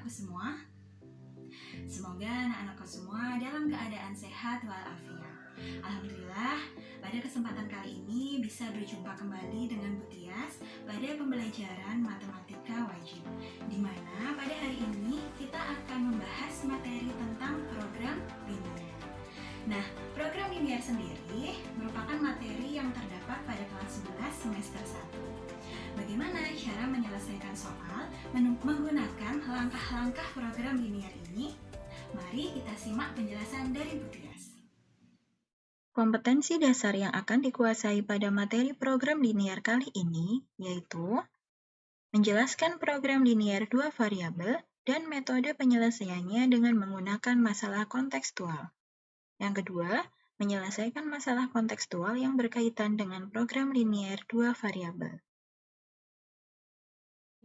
anak-anakku semua. Semoga anak-anakku semua dalam keadaan sehat walafiat. Alhamdulillah, pada kesempatan kali ini bisa berjumpa kembali dengan Bu Tias pada pembelajaran matematika wajib, di mana pada hari ini kita akan membahas materi tentang program linear. Nah, program linear sendiri merupakan materi yang terdapat pada kelas 11 semester 1. Bagaimana cara menyelesaikan soal menggunakan langkah-langkah program linear ini? Mari kita simak penjelasan dari Bu Tias. Kompetensi dasar yang akan dikuasai pada materi program linear kali ini yaitu menjelaskan program linear dua variabel dan metode penyelesaiannya dengan menggunakan masalah kontekstual. Yang kedua, menyelesaikan masalah kontekstual yang berkaitan dengan program linear dua variabel.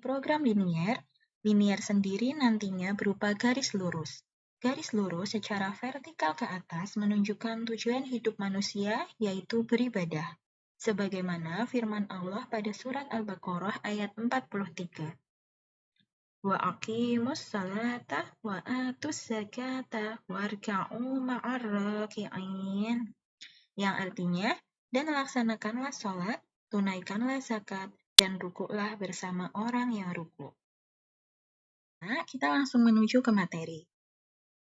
Program linear sendiri nantinya berupa garis lurus. Garis lurus secara vertikal ke atas menunjukkan tujuan hidup manusia, yaitu beribadah. Sebagaimana firman Allah pada surat Al-Baqarah ayat 43. Wa aqimus salata wa atus zakata warka'u ma'ar raki'in. Yang artinya, dan laksanakanlah sholat, tunaikanlah zakat, dan rukuklah bersama orang yang rukuk. Nah, kita langsung menuju ke materi.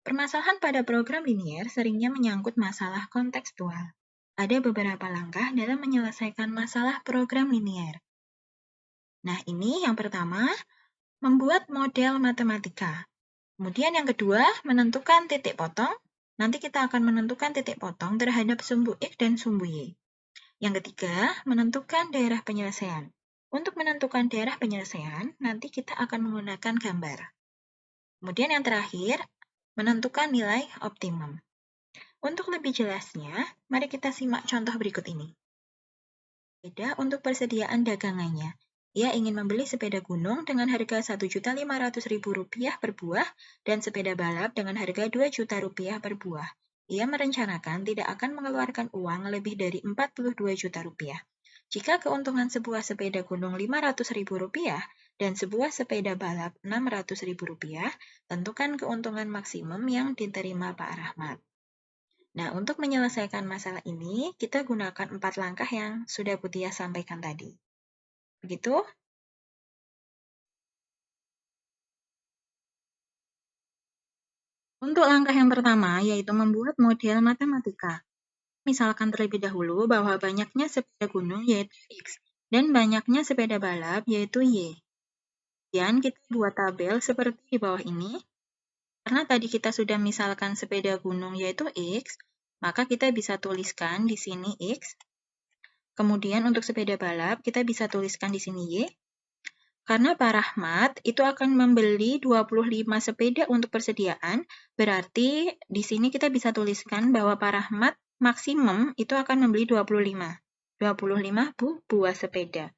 Permasalahan pada program linear seringnya menyangkut masalah kontekstual. Ada beberapa langkah dalam menyelesaikan masalah program linear. Nah, ini yang pertama, membuat model matematika. Kemudian yang kedua, menentukan titik potong. Nanti kita akan menentukan titik potong terhadap sumbu X dan sumbu Y. Yang ketiga, menentukan daerah penyelesaian. Untuk menentukan daerah penyelesaian, nanti kita akan menggunakan gambar. Kemudian yang terakhir, menentukan nilai optimum. Untuk lebih jelasnya, mari kita simak contoh berikut ini. Beda untuk persediaan dagangannya. Ia ingin membeli sepeda gunung dengan harga Rp1.500.000 per buah dan sepeda balap dengan harga Rp2 juta per buah. Ia merencanakan tidak akan mengeluarkan uang lebih dari Rp42 juta. Jika keuntungan sebuah sepeda gunung Rp500.000 dan sebuah sepeda balap Rp600.000, tentukan keuntungan maksimum yang diterima Pak Rahmat. Nah, untuk menyelesaikan masalah ini, kita gunakan 4 langkah yang sudah Bu Tia sampaikan tadi. Begitu? Untuk langkah yang pertama, yaitu membuat model matematika. Misalkan terlebih dahulu bahwa banyaknya sepeda gunung yaitu X, dan banyaknya sepeda balap yaitu Y. Kemudian kita buat tabel seperti di bawah ini. Karena tadi kita sudah misalkan sepeda gunung yaitu X, maka kita bisa tuliskan di sini X. Kemudian untuk sepeda balap, kita bisa tuliskan di sini Y. Karena Pak Rahmat itu akan membeli 25 sepeda untuk persediaan, berarti di sini kita bisa tuliskan bahwa Pak Rahmat maksimum itu akan membeli 25 buah sepeda.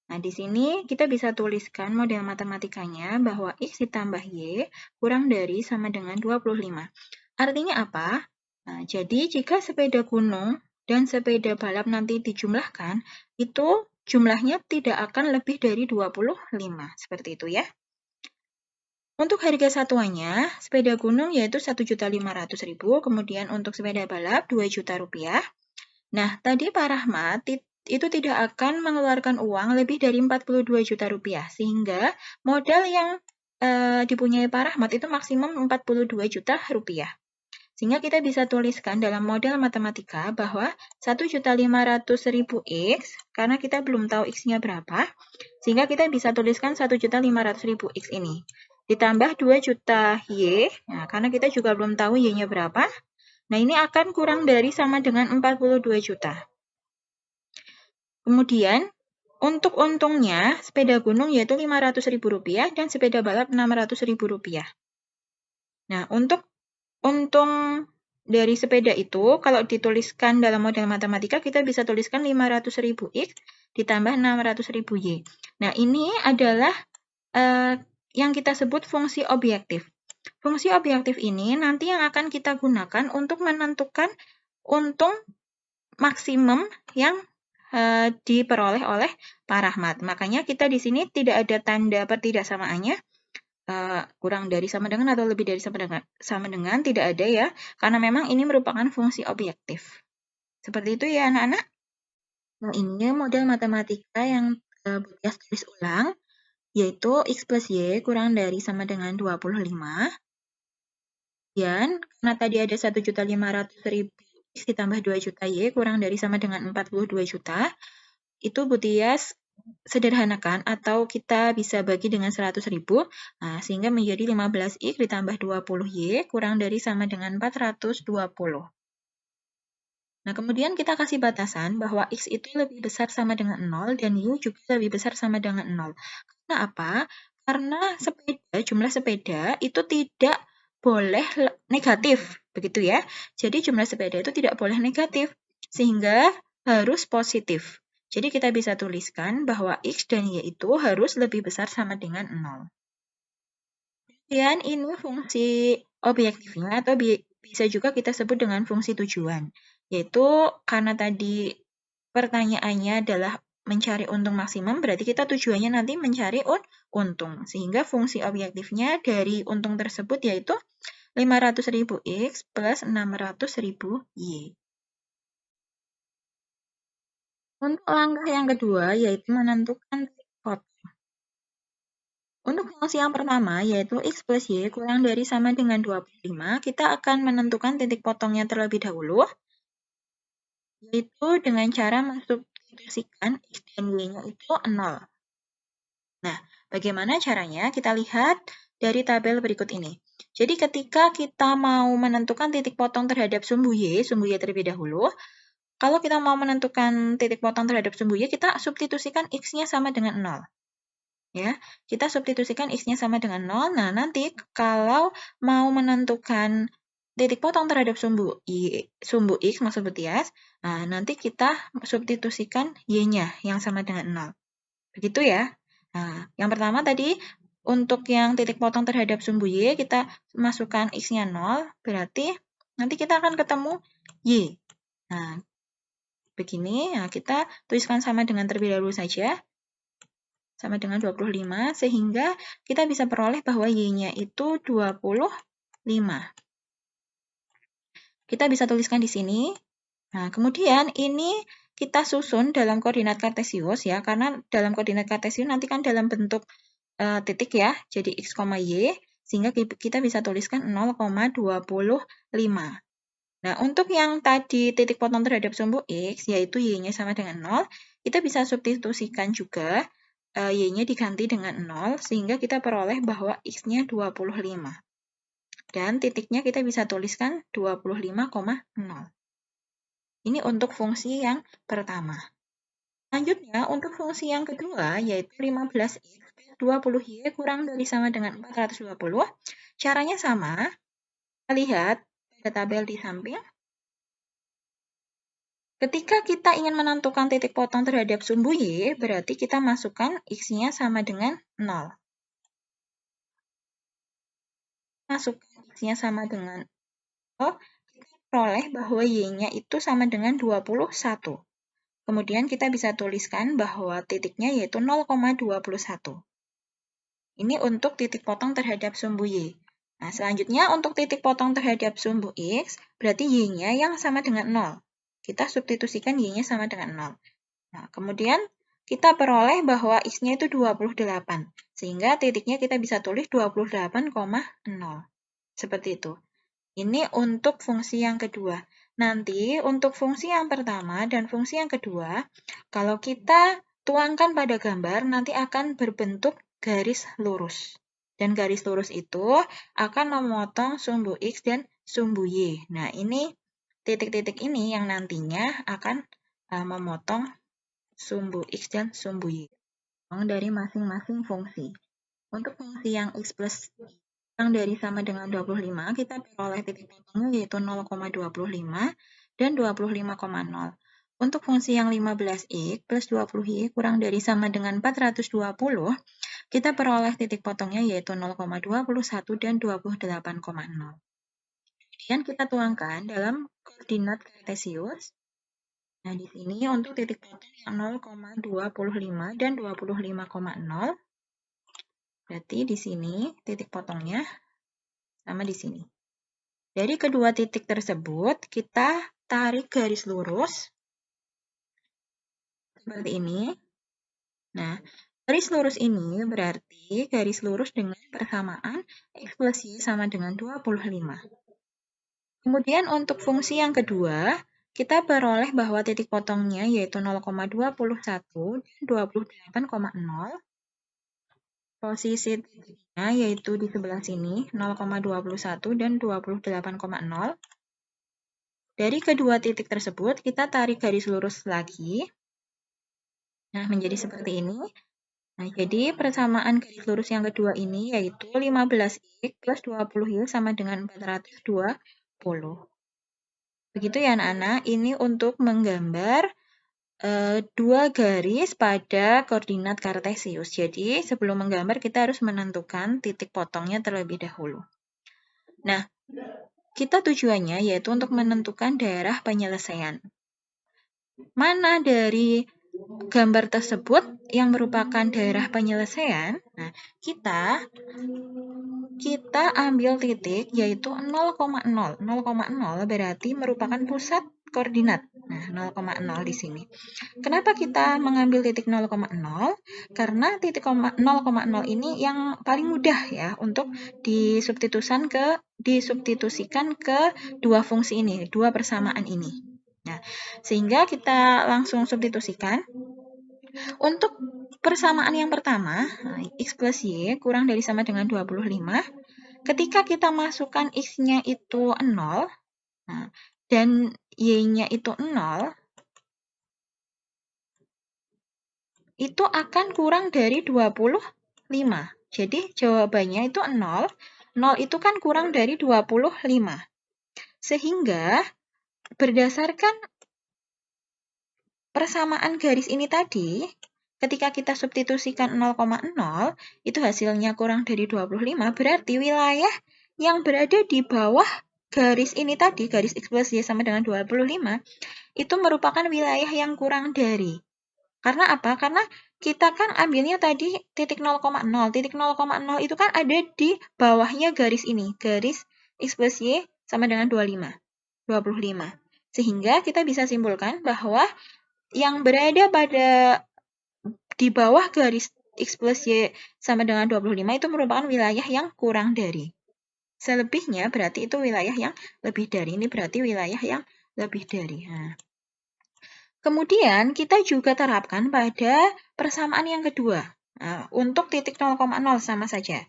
Nah, di sini kita bisa tuliskan model matematikanya bahwa X ditambah Y kurang dari sama dengan 25. Artinya apa? Nah, jadi jika sepeda gunung dan sepeda balap nanti dijumlahkan, itu jumlahnya tidak akan lebih dari 25. Seperti itu ya. Untuk harga satuannya, sepeda gunung yaitu Rp1.500.000, kemudian untuk sepeda balap Rp2 juta. Nah, tadi Pak Rahmat itu tidak akan mengeluarkan uang lebih dari Rp42 juta, sehingga modal yang dipunyai Pak Rahmat itu maksimum Rp42 juta. Sehingga kita bisa tuliskan dalam model matematika bahwa 1.500.000 X, karena kita belum tahu X-nya berapa, sehingga kita bisa tuliskan 1.500.000 X ini. Ditambah 2 juta Y, nah, karena kita juga belum tahu Y-nya berapa, nah ini akan kurang dari sama dengan 42 juta. Kemudian, untuk untungnya, sepeda gunung yaitu Rp500.000 dan sepeda balap Rp600.000. Nah, untuk untung dari sepeda itu, kalau dituliskan dalam model matematika, kita bisa tuliskan 500.000 X ditambah 600.000 Y. Nah, ini adalah yang kita sebut fungsi objektif. Fungsi objektif ini nanti yang akan kita gunakan untuk menentukan untung maksimum yang diperoleh oleh Pak Rahmat. Makanya kita di sini tidak ada tanda pertidaksamaannya. kurang dari sama dengan atau lebih dari sama dengan tidak ada ya, karena memang ini merupakan fungsi objektif. Seperti itu ya anak-anak. Nah, ini model matematika yang Budias tulis ulang, yaitu X plus Y kurang dari sama dengan 25. Dan karena tadi ada 1.500.000 X ditambah 2 juta Y kurang dari sama dengan 42 juta, itu Budias sederhanakan atau kita bisa bagi dengan 100.000, nah, sehingga menjadi 15X ditambah 20Y kurang dari sama dengan 420. Nah, kemudian kita kasih batasan bahwa X itu lebih besar sama dengan 0 dan Y juga lebih besar sama dengan 0. Karena apa? Karena jumlah sepeda itu tidak boleh negatif, begitu ya. Jadi jumlah sepeda itu tidak boleh negatif, sehingga harus positif. Jadi kita bisa tuliskan bahwa X dan Y itu harus lebih besar sama dengan 0. Kemudian ini fungsi objektifnya atau bisa juga kita sebut dengan fungsi tujuan. Yaitu karena tadi pertanyaannya adalah mencari untung maksimum, berarti kita tujuannya nanti mencari untung. Sehingga fungsi objektifnya dari untung tersebut yaitu 500.000 X plus 600.000 Y. Untuk langkah yang kedua yaitu menentukan titik potong. Untuk fungsi yang pertama yaitu X plus Y kurang dari sama dengan 25, kita akan menentukan titik potongnya terlebih dahulu, yaitu dengan cara mensubstitusikan X dan Y-nya itu 0. Nah, bagaimana caranya? Kita lihat dari tabel berikut ini. Jadi ketika kita mau menentukan titik potong terhadap sumbu Y terlebih dahulu, kalau kita mau menentukan titik potong terhadap sumbu Y, kita substitusikan X-nya sama dengan 0. Ya, kita substitusikan X-nya sama dengan 0. Nah, nanti kalau mau menentukan titik potong terhadap sumbu X maksud Budias, nah, nanti kita substitusikan Y-nya yang sama dengan 0. Begitu ya. Nah, yang pertama tadi untuk yang titik potong terhadap sumbu Y, kita masukkan X-nya 0, berarti nanti kita akan ketemu Y. Nah, begini, nah, kita tuliskan sama dengan terlebih dahulu saja. Sama dengan 25, sehingga kita bisa peroleh bahwa Y-nya itu 25. Kita bisa tuliskan di sini. Nah, kemudian ini kita susun dalam koordinat kartesius ya, karena dalam koordinat kartesius nanti kan dalam bentuk titik ya, jadi X, Y, sehingga kita bisa tuliskan 0,25. Nah, untuk yang tadi titik potong terhadap sumbu X, yaitu Y-nya sama dengan 0, kita bisa substitusikan juga Y-nya diganti dengan 0, sehingga kita peroleh bahwa X-nya 25. Dan titiknya kita bisa tuliskan 25,0. Ini untuk fungsi yang pertama. Selanjutnya, untuk fungsi yang kedua, yaitu 15X 20Y kurang dari sama dengan 420. Caranya sama. Kita lihat pada tabel di samping. Ketika kita ingin menentukan titik potong terhadap sumbu Y, berarti kita masukkan X-nya sama dengan 0. Masukkan X-nya sama dengan 0, kita peroleh bahwa Y-nya itu sama dengan 21. Kemudian kita bisa tuliskan bahwa titiknya yaitu 0,21. Ini untuk titik potong terhadap sumbu Y. Nah, selanjutnya untuk titik potong terhadap sumbu X, berarti Y-nya yang sama dengan 0. Kita substitusikan Y-nya sama dengan 0. Nah, kemudian kita peroleh bahwa X-nya itu 28. Sehingga titiknya kita bisa tulis 28,0. Seperti itu. Ini untuk fungsi yang kedua. Nanti untuk fungsi yang pertama dan fungsi yang kedua, kalau kita tuangkan pada gambar, nanti akan berbentuk garis lurus. Dan garis lurus itu akan memotong sumbu X dan sumbu Y. Nah, ini titik-titik ini yang nantinya akan memotong sumbu X dan sumbu Y dari masing-masing fungsi. Untuk fungsi yang X plus yang dari sama dengan 25, kita peroleh titik potongnya yaitu 0,25 dan 25,0. Untuk fungsi yang 15X plus 20Y kurang dari sama dengan 420, kita peroleh titik potongnya yaitu 0,21 dan 28,0. Kemudian kita tuangkan dalam koordinat kartesius. Nah, di sini untuk titik potong yang 0,25 dan 25,0, Berarti di sini titik potongnya sama di sini. Dari kedua titik tersebut, kita tarik garis lurus seperti ini. Nah, garis lurus ini berarti garis lurus dengan persamaan X plus Y sama dengan 25. Kemudian untuk fungsi yang kedua, kita peroleh bahwa titik potongnya yaitu 0,21 dan 28,0. Posisi titiknya yaitu di sebelah sini, 0,21 dan 28,0. Dari kedua titik tersebut, kita tarik garis lurus lagi. Nah, menjadi seperti ini. Nah, jadi persamaan garis lurus yang kedua ini yaitu 15x plus 20y sama dengan 420. Begitu ya anak-anak, ini untuk menggambar dua garis pada koordinat kartesius. Jadi sebelum menggambar kita harus menentukan titik potongnya terlebih dahulu. Nah, kita tujuannya yaitu untuk menentukan daerah penyelesaian. Mana dari gambar tersebut yang merupakan daerah penyelesaian? Nah, kita ambil titik yaitu 0,0. 0,0 berarti merupakan pusat koordinat. Nah, 0,0 di sini. Kenapa kita mengambil titik 0,0? Karena titik 0,0 ini yang paling mudah ya untuk disubstitusikan ke dua fungsi ini, dua persamaan ini. Nah, sehingga kita langsung substitusikan. Untuk persamaan yang pertama, X plus Y kurang dari sama dengan 25. Ketika kita masukkan X-nya itu 0, dan Y-nya itu 0, itu akan kurang dari 25. Jadi jawabannya itu 0. 0 itu kan kurang dari 25. Sehingga berdasarkan persamaan garis ini tadi, ketika kita substitusikan 0,0, itu hasilnya kurang dari 25, berarti wilayah yang berada di bawah garis ini tadi, garis X plus Y sama dengan 25, itu merupakan wilayah yang kurang dari. Karena apa? Karena kita kan ambilnya tadi titik 0,0. Titik 0,0 itu kan ada di bawahnya garis ini. Garis X plus Y sama dengan 25. Sehingga kita bisa simpulkan bahwa yang berada di bawah garis X plus Y sama dengan 25 itu merupakan wilayah yang kurang dari. Selebihnya berarti itu wilayah yang lebih dari. Ini berarti wilayah yang lebih dari. Kemudian kita juga terapkan pada persamaan yang kedua. Untuk titik 0,0 sama saja.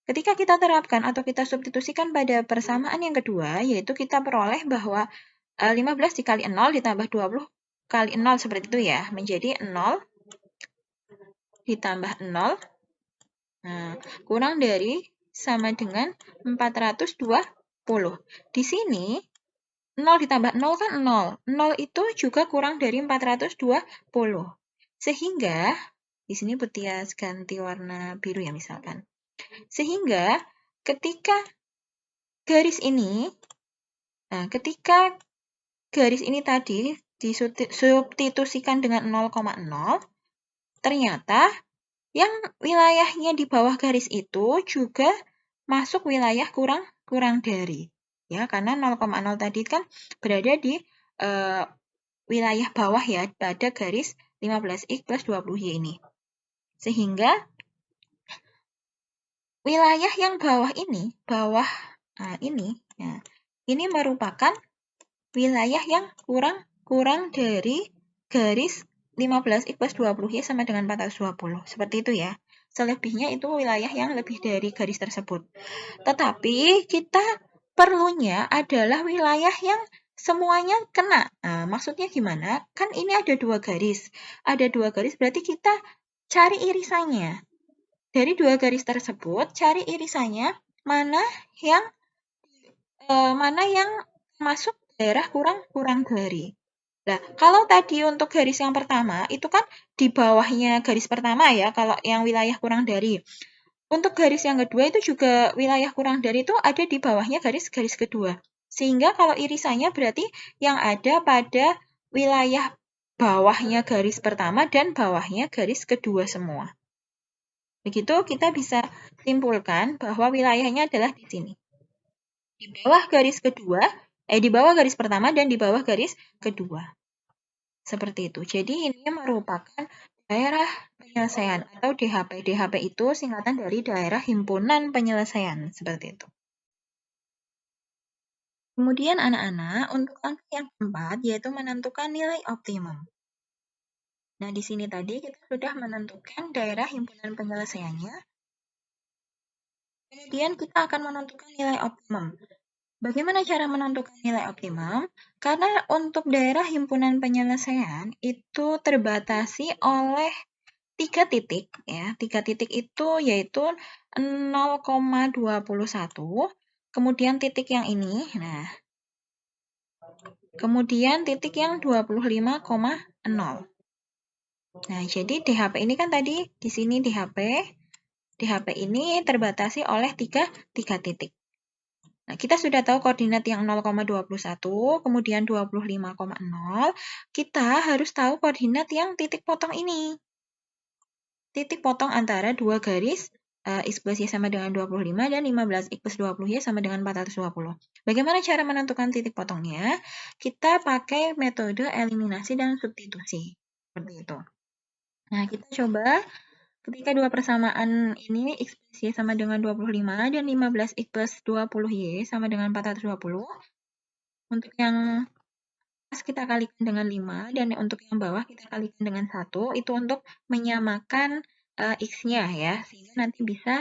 Ketika kita terapkan atau kita substitusikan pada persamaan yang kedua, yaitu kita peroleh bahwa 15 dikali 0 ditambah 20 kali 0 seperti itu ya, menjadi 0 ditambah 0, kurang dari sama dengan 420. Di sini 0 ditambah 0 kan 0. 0 itu juga kurang dari 420. Sehingga, di sini Putias ganti warna biru ya misalkan. Sehingga ketika garis ini tadi disubstitusikan dengan 0,0, ternyata yang wilayahnya di bawah garis itu juga masuk wilayah kurang dari. Ya, karena 0,0 tadi kan berada di wilayah bawah ya pada garis 15x plus 20y ini. Sehingga wilayah yang bawah ini, ini merupakan wilayah yang kurang dari garis 15x plus 20y sama dengan 420. Seperti itu ya. Selebihnya itu wilayah yang lebih dari garis tersebut. Tetapi kita perlunya adalah wilayah yang semuanya kena. Maksudnya gimana? Kan ini ada dua garis. Ada dua garis berarti kita cari irisannya. Dari dua garis tersebut, cari irisannya mana yang masuk daerah kurang dari. Nah, kalau tadi untuk garis yang pertama, itu kan di bawahnya garis pertama ya, kalau yang wilayah kurang dari. Untuk garis yang kedua itu juga wilayah kurang dari itu ada di bawahnya garis kedua. Sehingga kalau irisannya berarti yang ada pada wilayah bawahnya garis pertama dan bawahnya garis kedua semua. Begitu kita bisa simpulkan bahwa wilayahnya adalah di sini. Di bawah garis kedua, di bawah garis pertama dan di bawah garis kedua. Seperti itu. Jadi ini merupakan daerah penyelesaian atau DHP. DHP itu singkatan dari daerah himpunan penyelesaian. Seperti itu. Kemudian anak-anak, untuk langkah yang keempat yaitu menentukan nilai optimum. Nah, di sini tadi kita sudah menentukan daerah himpunan penyelesaiannya. Kemudian kita akan menentukan nilai optimum. Bagaimana cara menentukan nilai optimum? Karena untuk daerah himpunan penyelesaian itu terbatasi oleh 3 titik, ya. 3 titik itu yaitu 0,21, kemudian titik yang ini, nah, kemudian titik yang 25,0. Nah, jadi DHP ini kan tadi di sini DHP ini terbatasi oleh 3 titik. Nah, kita sudah tahu koordinat yang 0,21, kemudian 25,0. Kita harus tahu koordinat yang titik potong ini. Titik potong antara dua garis X plus Y sama dengan 25 dan 15X plus 20Y sama dengan 420. Bagaimana cara menentukan titik potongnya? Kita pakai metode eliminasi dan substitusi. Seperti itu. Nah, kita coba ketika dua persamaan ini X plus Y sama dengan 25 dan 15X plus 20Y sama dengan 420. Untuk yang atas kita kalikan dengan 5 dan untuk yang bawah kita kalikan dengan 1. Itu untuk menyamakan X-nya ya, sehingga nanti bisa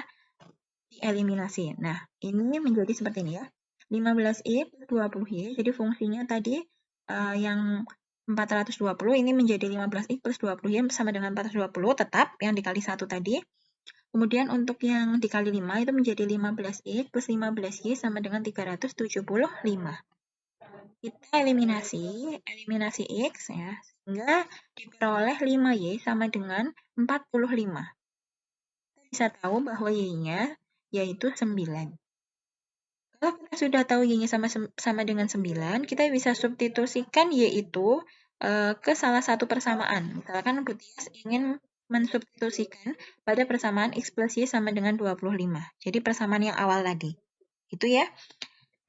dieliminasi. Nah, ini menjadi seperti ini ya. 15Y plus 20Y, jadi fungsinya tadi yang 420 ini menjadi 15Y plus 20Y sama dengan 420, tetap yang dikali 1 tadi. Kemudian untuk yang dikali 5 itu menjadi 15Y plus 15Y sama dengan 375. Kita eliminasi X ya, sehingga diperoleh 5Y sama dengan 45. Kita bisa tahu bahwa Y-nya yaitu 9. Kalau kita sudah tahu Y-nya sama dengan 9, kita bisa substitusikan Y itu ke salah satu persamaan. Misalkan Butias ingin mensubstitusikan pada persamaan X plus Y sama dengan 25. Jadi persamaan yang awal tadi. Itu ya.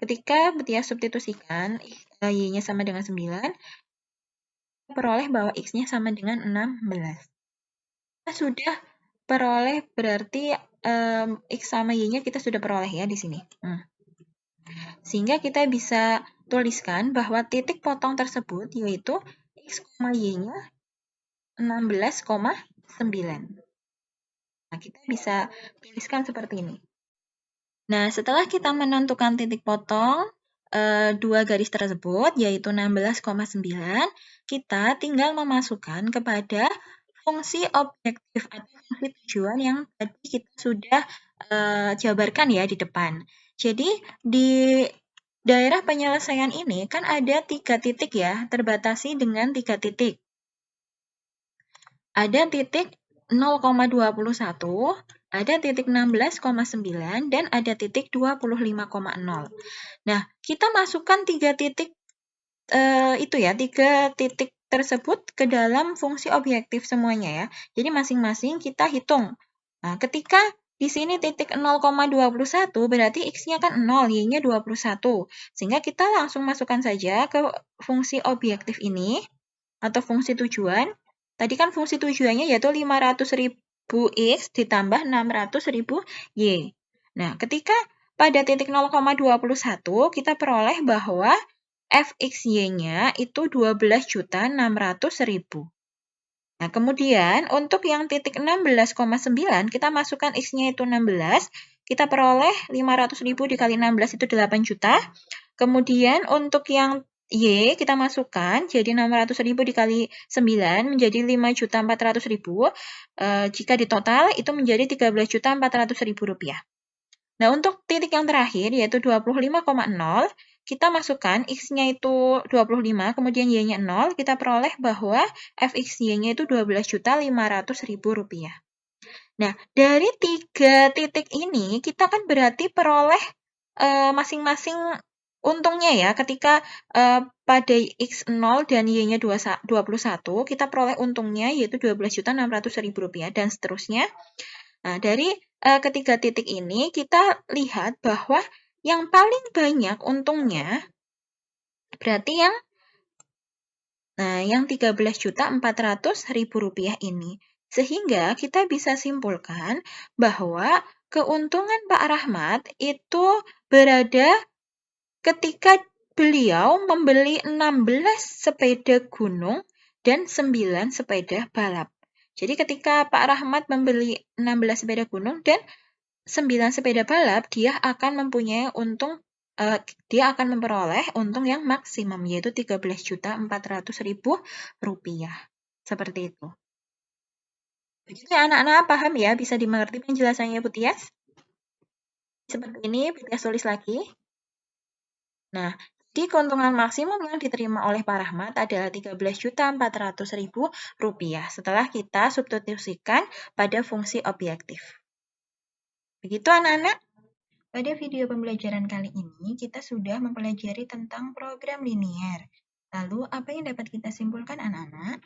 Ketika Butias substitusikan Y-nya sama dengan 9, kita peroleh bahwa X-nya sama dengan 16. Kita sudah peroleh, berarti X sama Y-nya kita sudah peroleh ya di sini. Sehingga kita bisa tuliskan bahwa titik potong tersebut yaitu X, Y-nya 16,9. Nah, kita bisa tuliskan seperti ini. Nah, setelah kita menentukan titik potong dua garis tersebut, yaitu 16,9, kita tinggal memasukkan kepada fungsi objektif atau fungsi tujuan yang tadi kita sudah jabarkan ya di depan. Jadi, di daerah penyelesaian ini kan ada 3 titik ya, terbatasi dengan 3 titik. Ada titik 0,21, ada titik 16,9, dan ada titik 25,0. Nah, kita masukkan 3 titik itu ya, 3 titik tersebut ke dalam fungsi objektif semuanya ya. Jadi masing-masing kita hitung. Nah, ketika di sini titik 0,21 berarti X-nya kan 0, Y-nya 21. Sehingga kita langsung masukkan saja ke fungsi objektif ini atau fungsi tujuan. Tadi kan fungsi tujuannya yaitu 500.000 X ditambah 600.000 Y. Nah, ketika pada titik 0,21 kita peroleh bahwa FXY-nya itu 12.600.000. Nah, kemudian untuk yang titik 16,9 kita masukkan X-nya itu 16, kita peroleh 500.000 dikali 16 itu 8 juta. Kemudian untuk yang Y kita masukkan, jadi 600.000 dikali 9 menjadi 5.400.000. Jika ditotal itu menjadi 13.400.000 rupiah. Nah, untuk titik yang terakhir yaitu 25,0, kita masukkan X-nya itu 25, kemudian Y-nya 0, kita peroleh bahwa FXY-nya itu 12.500.000 rupiah. Nah, dari 3 titik ini kita kan berarti peroleh masing-masing untungnya ya, ketika pada X0 dan Y-nya 21, kita peroleh untungnya yaitu 12.600.000 rupiah dan seterusnya. Nah, dari ketiga titik ini kita lihat bahwa yang paling banyak untungnya berarti yang 13.400.000 rupiah ini. Sehingga kita bisa simpulkan bahwa keuntungan Pak Rahmat itu berada ketika beliau membeli 16 sepeda gunung dan 9 sepeda balap. Jadi ketika Pak Rahmat membeli 16 sepeda gunung dan 9 sepeda balap, dia akan memperoleh untung yang maksimum, yaitu 13.400.000 rupiah. Seperti itu. Begitu ya anak-anak, paham ya? Bisa dimengerti penjelasannya Bu Tias? Seperti ini, Bu Tias tulis lagi. Nah, di keuntungan maksimum yang diterima oleh Pak Rahmat adalah 13.400.000 rupiah setelah kita substitusikan pada fungsi objektif. Begitu anak-anak? Pada video pembelajaran kali ini, kita sudah mempelajari tentang program linier. Lalu, apa yang dapat kita simpulkan anak-anak?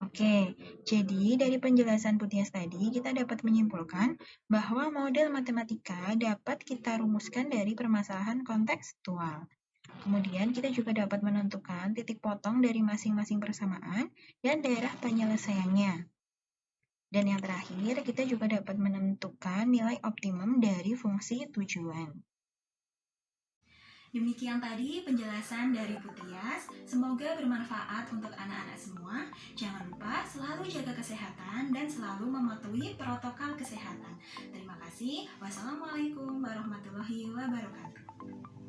Oke, jadi dari penjelasan Putias tadi, kita dapat menyimpulkan bahwa model matematika dapat kita rumuskan dari permasalahan kontekstual. Kemudian, kita juga dapat menentukan titik potong dari masing-masing persamaan dan daerah penyelesaiannya. Dan yang terakhir, kita juga dapat menentukan nilai optimum dari fungsi tujuan. Demikian tadi penjelasan dari Putias. Semoga bermanfaat untuk anak-anak semua. Jangan lupa selalu jaga kesehatan dan selalu mematuhi protokol kesehatan. Terima kasih. Wassalamualaikum warahmatullahi wabarakatuh.